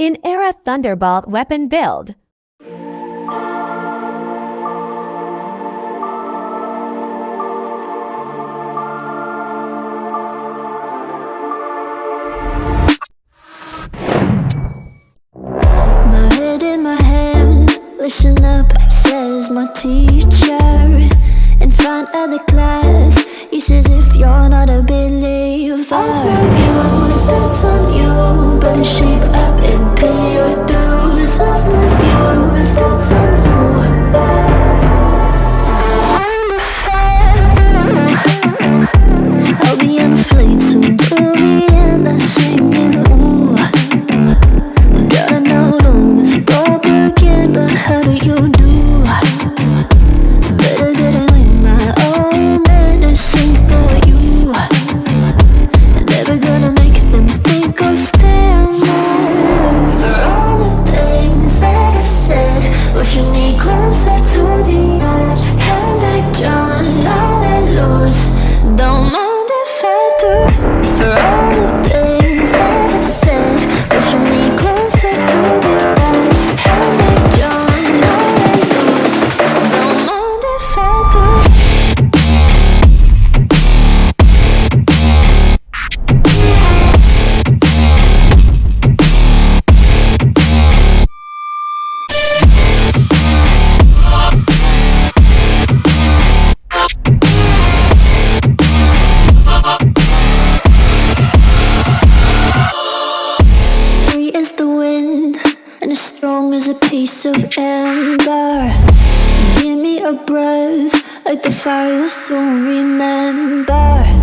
in ERA Thunderbolt weapon build. My head in my hands, listen up, says my teacher. In front of the class, he says if you're not a believer, all of you is that's on you. Better shape up and pay your dues. All of you is that's on you. I'll be on a flight soon to the end. I sing you. Gotta know all this propaganda. How do you do? Better get it with my own medicine for you. Never gonna make them think or stand there. For all the things that I've said, pushing me closer to the edge. And I don't know that lose. Don't mind if I do. For all the things that I've said, pushing me closer to the edge. And I don't know that lose. Don't mind if I do. Free as the wind and as strong as a piece of amber. Give me a breath like the fire you'll soon remember.